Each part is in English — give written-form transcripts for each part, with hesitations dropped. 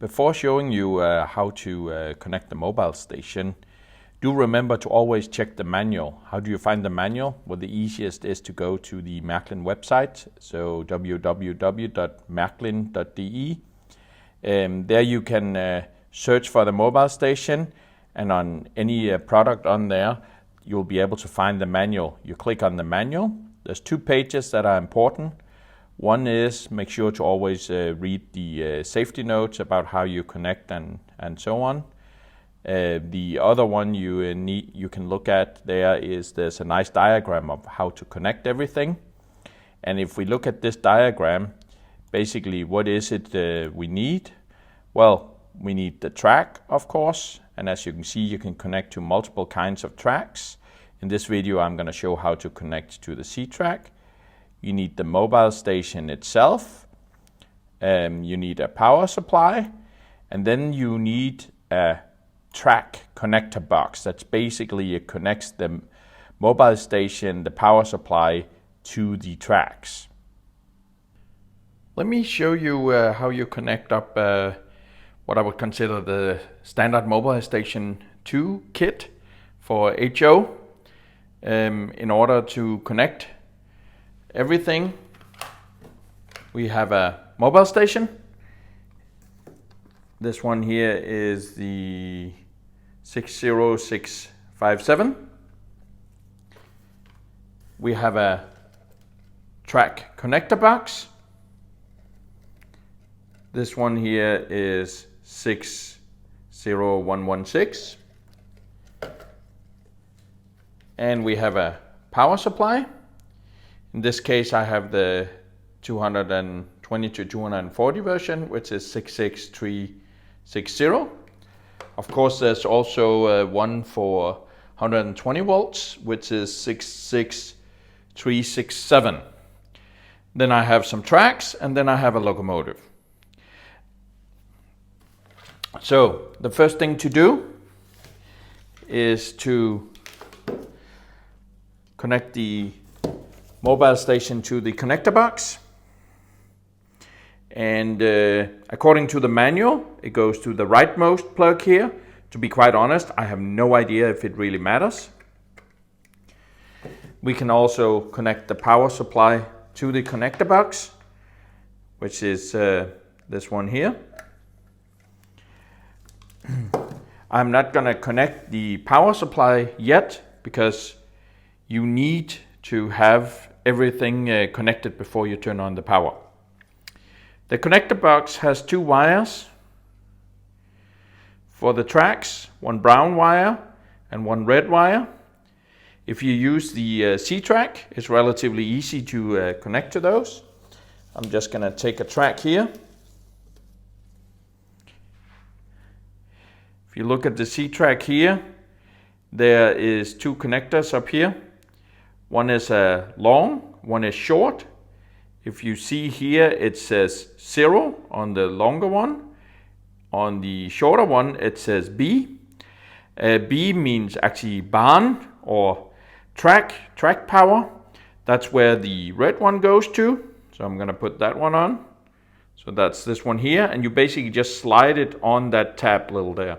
Before showing you how to connect the mobile station, do remember to always check the manual. How do you find the manual? Well, the easiest is to go to the Märklin website, so www.märklin.de. There you can search for the mobile station, and on any product on there, you'll be able to find the manual. You click on the manual. There's 2 pages that are important. One is make sure to always read the safety notes about how you connect and so on. The other one you can look at there is there's a nice diagram of how to connect everything. And if we look at this diagram, basically what is it we need? Well, we need the track, of course, and as you can see, you can connect to multiple kinds of tracks. In this video, I'm going to show how to connect to the C track. You need the mobile station itself, you need a power supply, and then you need a track connector box. That's basically it connects the mobile station, the power supply, to the tracks. Let me show you how you connect up what I would consider the standard mobile station 2 kit for HO. In order to connect everything, we have a mobile station. This one here is the 60657. We have a track connector box. This one here is 60116. And we have a power supply. In this case, I have the 220 to 240 version, which is 66360. Of course, there's also one for 120 volts, which is 66367. Then I have some tracks, and then I have a locomotive. So the first thing to do is to connect the mobile station to the connector box, and according to the manual it goes to the rightmost plug here. To be quite honest, I have no idea if it really matters. We can also connect the power supply to the connector box, which is this one here. I'm not going to connect the power supply yet because you need to have everything connected before you turn on the power. The connector box has 2 wires for the tracks, 1 brown wire and 1 red wire. If you use the C track, it's relatively easy to connect to those. I'm just going to take a track here. If you look at the C track here, there is 2 connectors up here. One is long, one is short. If you see here, it says 0 on the longer one. On the shorter one, it says B. B means actually barn or track power. That's where the red one goes to. So I'm going to put that one on. So that's this one here, and you basically just slide it on that tab little there.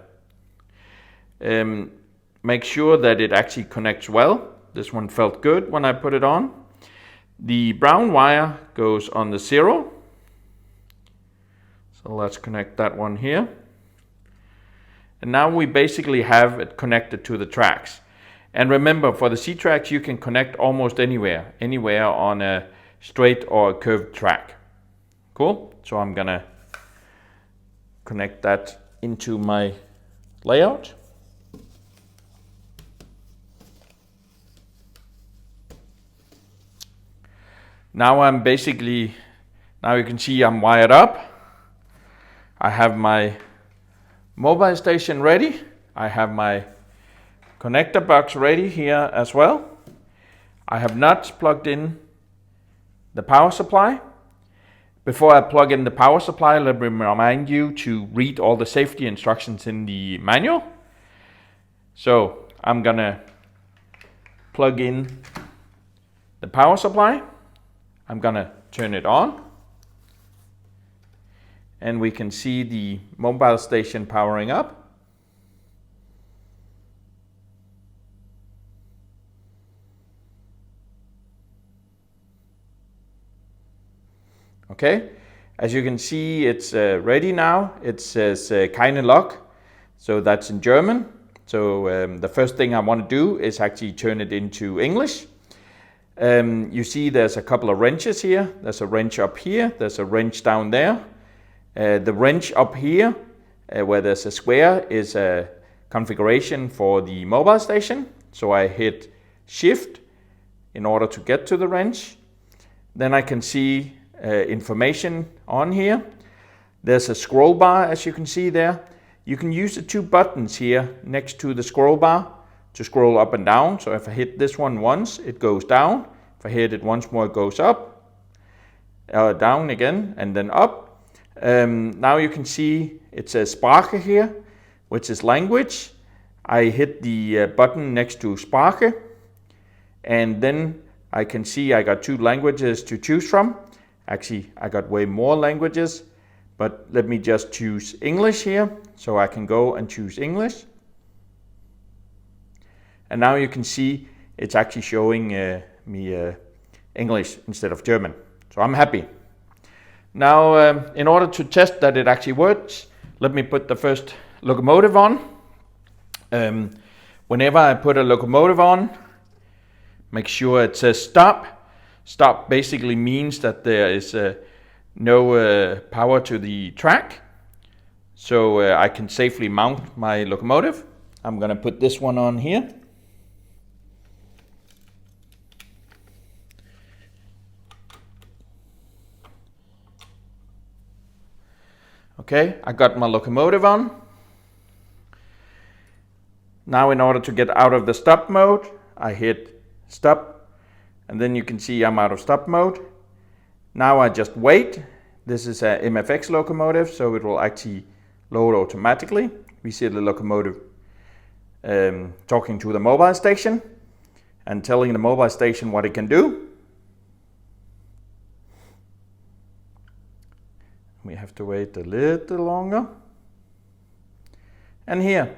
Make sure that it actually connects well. This one felt good when I put it on. The brown wire goes on the 0. So let's connect that one here. And now we basically have it connected to the tracks. And remember, for the C tracks, you can connect almost anywhere on a straight or a curved track. Cool? So I'm gonna connect that into my layout. Now you can see I'm wired up. I have my mobile station ready. I have my connector box ready here as well. I have not plugged in the power supply. Before I plug in the power supply, let me remind you to read all the safety instructions in the manual. So I'm gonna plug in the power supply. I'm gonna turn it on. and we can see the mobile station powering up. Okay, as you can see, it's ready now. It says keine Lok, so that's in German. So the first thing I want to do is actually turn it into English. You see there's a couple of wrenches here. There's a wrench up here, there's a wrench down there. The wrench up here, where there's a square, is a configuration for the mobile station. So I hit Shift in order to get to the wrench. Then I can see information on here. There's a scroll bar, as you can see there. You can use the two buttons here next to the scroll bar to scroll up and down. So if I hit this one once, it goes down. If I hit it once more, it goes up, down again, and then up. Now you can see it says Sprache here, which is language. I hit the button next to Sprache, and then I can see I got two languages to choose from. Actually, I got way more languages, but let me just choose English here, so I can go and choose English. And now you can see it's actually showing me English instead of German. So I'm happy. Now, in order to test that it actually works, let me put the first locomotive on. Whenever I put a locomotive on, make sure it says stop. Stop basically means that there is no power to the track, so I can safely mount my locomotive. I'm going to put this one on here. Okay, I got my locomotive on. Now in order to get out of the stop mode, I hit stop. And then you can see I'm out of stop mode. Now I just wait. This is a MFX locomotive, so it will actually load automatically. We see the locomotive talking to the mobile station and telling the mobile station what it can do. We have to wait a little longer. And here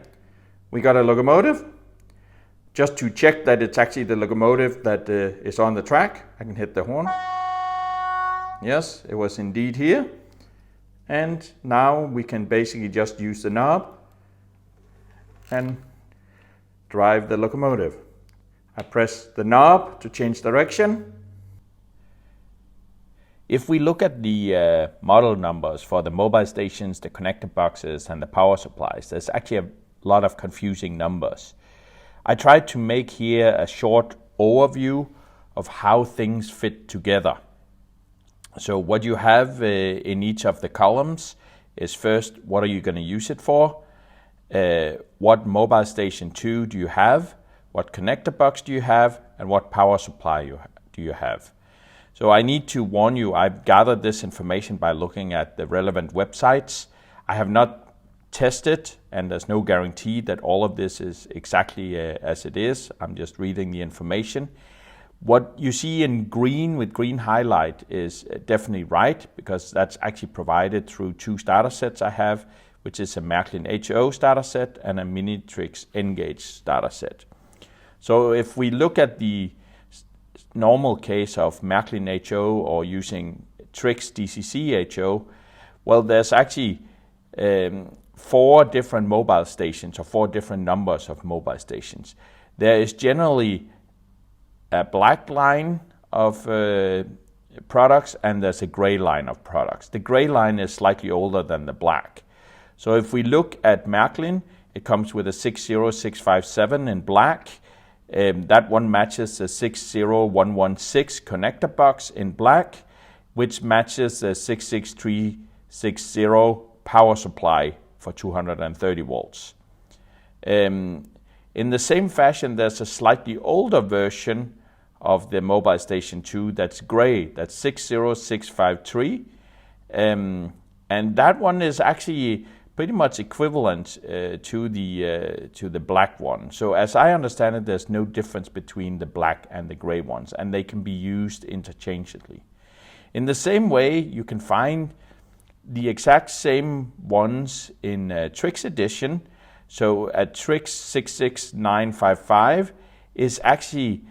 we got a locomotive. Just to check that it's actually the locomotive that is on the track, I can hit the horn. Yes, it was indeed here. And now we can basically just use the knob and drive the locomotive. I press the knob to change direction. If we look at the model numbers for the mobile stations, the connector boxes, and the power supplies, there's actually a lot of confusing numbers. I tried to make here a short overview of how things fit together. So what you have in each of the columns is first, what are you going to use it for? What mobile station 2 do you have? What connector box do you have? And what power supply do you have? So I need to warn you, I've gathered this information by looking at the relevant websites. I have not tested, and there's no guarantee that all of this is exactly as it is. I'm just reading the information. What you see in green with green highlight is definitely right, because that's actually provided through two starter sets I have, which is a Märklin HO starter set and a Minitrix N-Gauge starter set. So if we look at the normal case of Märklin HO or using Trix DCC HO, well, there's actually 4 different mobile stations, or 4 different numbers of mobile stations. There is generally a black line of products, and there's a gray line of products. The gray line is slightly older than the black. So if we look at Märklin, it comes with a 60657 in black. That one matches the 60116 connector box in black, which matches the 66360 power supply for 230 volts. In the same fashion, there's a slightly older version of the mobile station 2 that's gray, that's 60653, and that one is actually pretty much equivalent to the black one. So as I understand it, there's no difference between the black and the gray ones, and they can be used interchangeably. In the same way, you can find the exact same ones in Trix edition. So a Trix 66955 is actually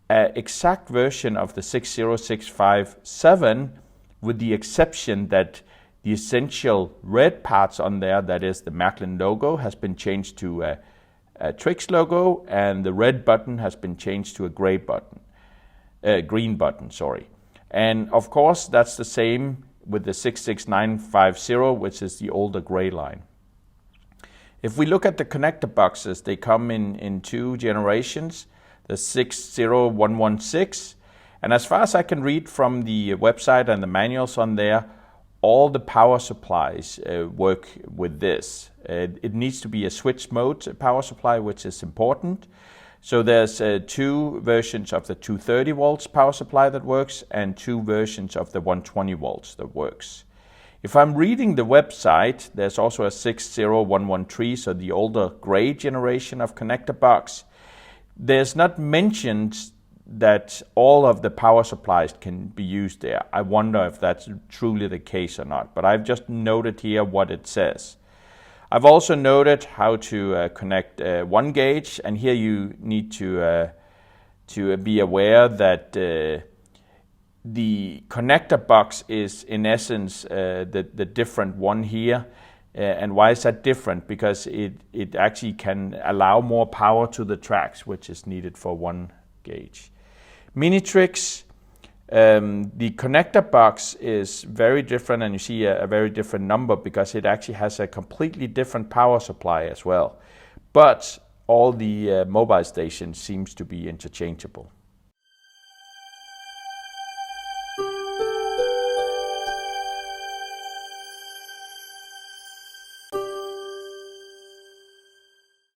an exact version of the 60657, with the exception that the essential red parts on there, that is the Märklin logo, has been changed to a Trix logo, and the red button has been changed to a green button, sorry. And of course, that's the same with the 66950, which is the older gray line. If we look at the connector boxes, they come in two generations, the 60116, and as far as I can read from the website and the manuals on there, all the power supplies work with this. It needs to be a switch mode power supply, which is important. So there's two versions of the 230 volts power supply that works, and two versions of the 120 volts that works. If I'm reading the website, there's also a 60113, so the older gray generation of connector box. There's not mentioned that all of the power supplies can be used there. I wonder if that's truly the case or not, but I've just noted here what it says. I've also noted how to connect one gauge, and here you need to be aware that the connector box is in essence the different one here. And why is that different? Because it actually can allow more power to the tracks, which is needed for one gauge. Minitrix, the connector box is very different, and you see a very different number because it actually has a completely different power supply as well. But all the mobile stations seems to be interchangeable.